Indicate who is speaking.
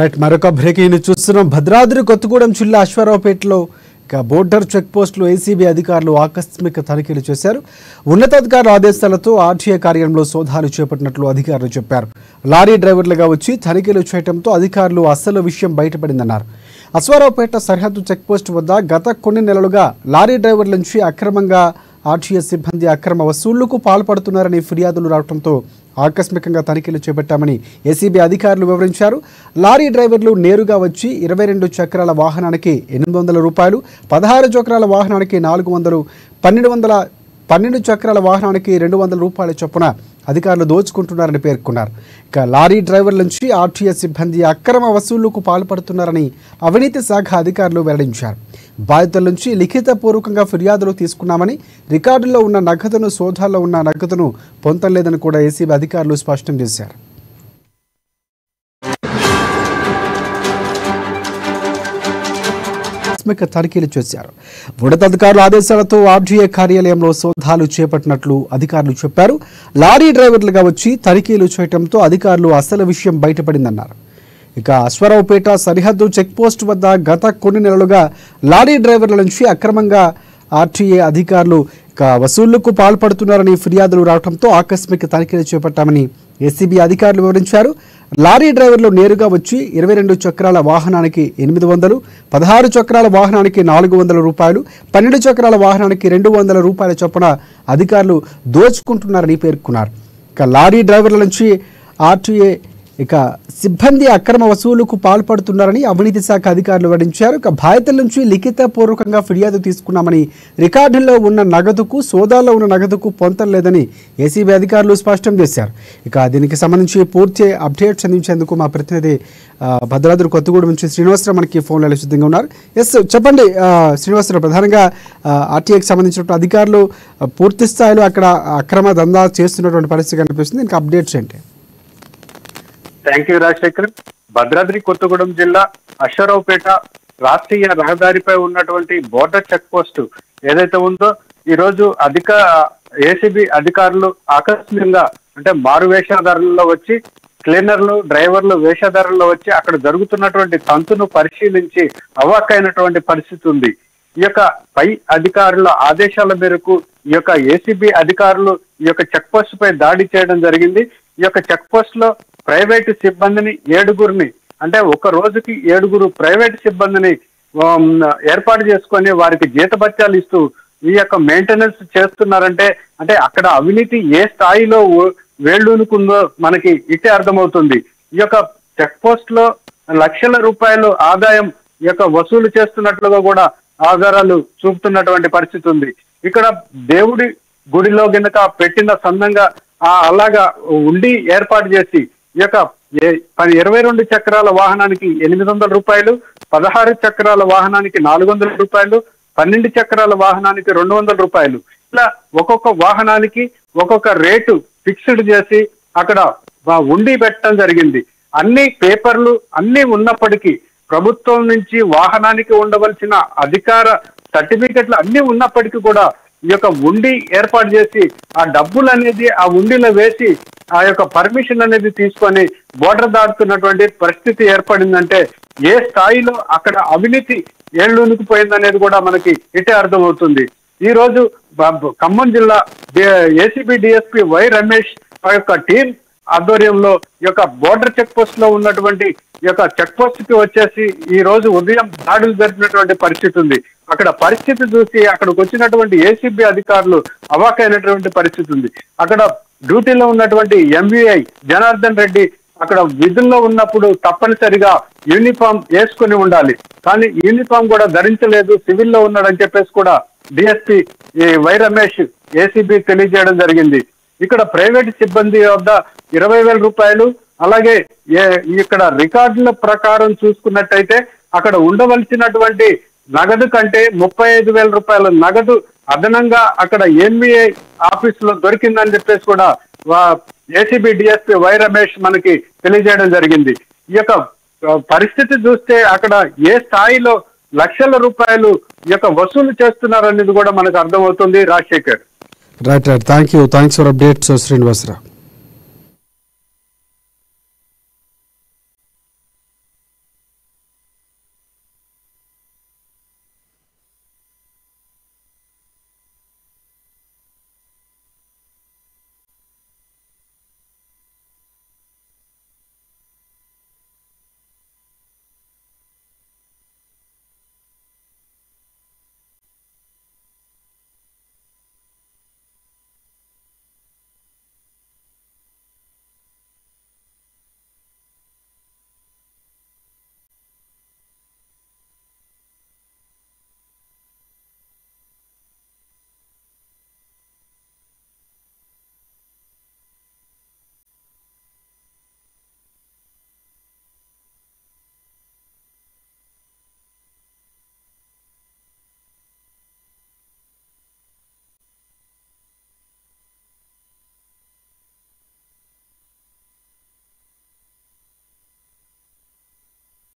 Speaker 1: Right మరొక breaking news చూస్తున్నాం. భద్రాద్రి కొత్తగూడెం జిల్లా అశ్వారావుపేటలో బోర్డర్ చెక్ పోస్టులు ఏసీబీ అధికారులు ఆకస్మిక తనిఖీలు చేశారు. ఉన్నతాధికారుల ఆదేశాలతో ఆర్టీఏ కార్యాలయంలో సోదాలు చేపట్టినట్లు అధికారులు చెప్పారు. లారీ డ్రైవర్లుగా వచ్చి తనిఖీలు చేయడంతో అధికారులు అసలు విషయం బయటపడిందన్నారు. అశ్వారావుపేట సరిహద్దు చెక్ పోస్టు వద్ద గత కొన్ని నెలలుగా లారీ డ్రైవర్ల నుంచి అక్రమంగా ఆర్టీఏ సిబ్బంది అక్రమ వసూళ్లకు పాల్పడుతున్నారని ఫిర్యాదులు రావడంతో ఆకస్మికంగా తనిఖీలు చేపట్టామని ఏసీబీ అధికారులు వివరించారు. లారీ డ్రైవర్లు నేరుగా వచ్చి 22 చక్రాల వాహనానికి ₹800, 16 చక్రాల వాహనానికి $400, 12 చక్రాల వాహనానికి ₹200 చొప్పున అధికారులు దోచుకుంటున్నారని పేర్కొన్నారు. ఇక లారీ డ్రైవర్ల నుంచి ఆర్టీఏ సిబ్బంది అక్రమ వసూళ్లకు పాల్పడుతున్నారని అవినీతి శాఖ అధికారులు వెల్లడించారు. బాధితుల నుంచి లిఖితపూర్వకంగా ఫిర్యాదులు తీసుకున్నామని, రికార్డుల్లో ఉన్న నగదును సోదాల్లో ఉన్న నగదును పొందలేదని కూడా ఏసీబీ అధికారులు స్పష్టం చేశారు. తనిఖీలు చేశారు. ఉన్నతాధికారుల ఆదేశాలతో ఆర్టీఏ కార్యాలయంలో సోదాలు చేపట్టినట్లు అధికారులు చెప్పారు. లారీ డ్రైవర్లుగా వచ్చి తనిఖీలు చేయడంతో అధికారులు అసలు విషయం బయటపడిందన్నారు. ఇక అశ్వారావుపేట సరిహద్దు చెక్ పోస్ట్ వద్ద గత కొన్ని నెలలుగా లారీ డ్రైవర్ల నుంచి అక్రమంగా ఆర్టీఏ అధికారులు వసూళ్లకు పాల్పడుతున్నారని ఫిర్యాదులు రావడంతో ఆకస్మిక తనిఖీలు చేపట్టామని ఏసీబీ అధికారులు వివరించారు. లారీ డ్రైవర్లు నేరుగా వచ్చి 22 చక్రాల వాహనానికి $800, 16 చక్రాల వాహనానికి $400, 12 చక్రాల వాహనానికి $200 చొప్పున అధికారులు దోచుకుంటున్నారని పేర్కొన్నారు. ఇక లారీ డ్రైవర్ల నుంచి ఆర్టీఏ సిబ్బంది అక్రమ వసూలుకు పాల్పడుతున్నారని అవినీతి శాఖ అధికారులు వెల్లడించారు. ఇక బాధితుల నుంచి లిఖితపూర్వకంగా ఫిర్యాదు తీసుకున్నామని, రికార్డుల్లో ఉన్న నగదుకు సోదాల్లో ఉన్న నగదుకు పొందలేదని ఏసీబీ అధికారులు స్పష్టం చేశారు. ఇక దీనికి సంబంధించి పూర్తి అప్డేట్స్ అందించేందుకు మా ప్రతినిధి భద్రాద్రి కొత్తగూడెం నుంచి శ్రీనివాసరావు మనకి ఫోన్లో సిద్ధంగా ఉన్నారు. ఎస్ చెప్పండి శ్రీనివాసరావు, ప్రధానంగా ఆర్టీఏకి సంబంధించిన అధికారులు పూర్తి స్థాయిలో అక్కడ అక్రమ దందా చేస్తున్నటువంటి పరిస్థితి కనిపిస్తుంది. ఇంకా అప్డేట్స్ ఏంటి?
Speaker 2: Thank you Rajasekhar. భద్రాద్రి కొత్తగూడెం జిల్లా అశ్వారావుపేట రాష్ట్రీయ రహదారిపై ఉన్నటువంటి బోర్డర్ చెక్ పోస్ట్ ఏదైతే ఉందో, ఈ రోజు ఏసీబీ అధికారులు ఆకస్మికంగా అంటే మారు వేషధారుల్లో వచ్చి, క్లీనర్లు డ్రైవర్లు వేషధారుల్లో వచ్చి అక్కడ జరుగుతున్నటువంటి తంతును పరిశీలించి అవాక్కైనటువంటి పరిస్థితి ఉంది. ఈ యొక్క పై అధికారుల ఆదేశాల మేరకు ఈ యొక్క ఏసీబీ అధికారులు ఈ యొక్క చెక్ పోస్ట్ పై దాడి చేయడం జరిగింది. ఈ యొక్క చెక్ పోస్ట్ లో ప్రైవేటు సిబ్బందిని 7 అంటే ఒక రోజుకి 7 ప్రైవేటు సిబ్బందిని ఏర్పాటు చేసుకొని వారికి జీతభత్యాలు ఇస్తూ ఈ యొక్క మెయింటెనెన్స్ చేస్తున్నారంటే అంటే అక్కడ అవినీతి ఏ స్థాయిలో వేళ్ళూనుకుందో మనకి ఇట్టే అర్థమవుతుంది. ఈ యొక్క చెక్ పోస్ట్ లో లక్షల రూపాయలు ఆదాయం ఈ యొక్క వసూలు చేస్తున్నట్లుగా కూడా ఆధారాలు చూపుతున్నటువంటి పరిస్థితి ఉంది. ఇక్కడ దేవుడి గుడిలో గినక పెట్టిన సందంగా అలాగా ఉండి ఏర్పాటు చేసి ఈ యొక్క 22 చక్రాల వాహనానికి $800, 16 చక్రాల వాహనానికి $400, 12 చక్రాల వాహనానికి $200, ఇలా ఒక్కొక్క వాహనానికి ఒక్కొక్క రేటు ఫిక్స్డ్ చేసి అక్కడ ఉండి పెట్టడం జరిగింది. అన్ని పేపర్లు అన్ని ఉన్నప్పటికీ, ప్రభుత్వం నుంచి వాహనానికి ఉండవలసిన అధికార సర్టిఫికెట్లు అన్ని ఉన్నప్పటికీ కూడా ఈ యొక్క ఉండి ఏర్పాటు చేసి ఆ డబ్బులు అనేది ఆ ఉండిలో వేసి ఆ యొక్క పర్మిషన్ అనేది తీసుకొని బోర్డర్ దాటుతున్నటువంటి పరిస్థితి ఏర్పడిందంటే ఏ స్థాయిలో అక్కడ అవినీతి ఏళ్ళూనికిపోయిందనేది కూడా మనకి ఇటే అర్థమవుతుంది. ఈ రోజు ఖమ్మం జిల్లా ఏసీబీ డిఎస్పీ వై రమేష్ ఆ యొక్క టీం ఆధ్వర్యంలో ఈ యొక్క బోర్డర్ చెక్ పోస్ట్ లో ఉన్నటువంటి ఈ యొక్క చెక్ పోస్ట్ కి వచ్చేసి ఈ రోజు ఉదయం దాడులు జరిపినటువంటి పరిస్థితి ఉంది. అక్కడ పరిస్థితి చూసి అక్కడికి వచ్చినటువంటి ఏసీబీ అధికారులు అవాకైనటువంటి పరిస్థితి ఉంది. అక్కడ డ్యూటీలో ఉన్నటువంటి ఎంవీఐ జనార్దన్ రెడ్డి అక్కడ విధుల్లో ఉన్నప్పుడు తప్పనిసరిగా యూనిఫామ్ వేసుకుని ఉండాలి, కానీ యూనిఫామ్ కూడా ధరించలేదు, సివిల్లో ఉన్నాడని చెప్పేసి కూడా డిఎస్పీ వై రమేష్ ఏసీబీ తెలియజేయడం జరిగింది. ఇక్కడ ప్రైవేట్ సిబ్బంది వద్ద ₹20,000, అలాగే ఇక్కడ రికార్డుల ప్రకారం చూసుకున్నట్టయితే అక్కడ ఉండవలసినటువంటి నగదు కంటే ₹35,000 నగదు అదనంగా అక్కడ ఎంబీఏ ఆఫీస్ లో దొరికిందని చెప్పేసి కూడా ఏసీబీ డిఎస్పీ వై రమేష్ మనకి తెలియజేయడం జరిగింది. ఈ యొక్క పరిస్థితి చూస్తే అక్కడ ఏ స్థాయిలో లక్షల రూపాయలు ఈ యొక్క వసూలు చేస్తున్నారనేది కూడా మనకు అర్థమవుతుంది. Rajasekhar,
Speaker 1: right thanks for updates Srinivasarao.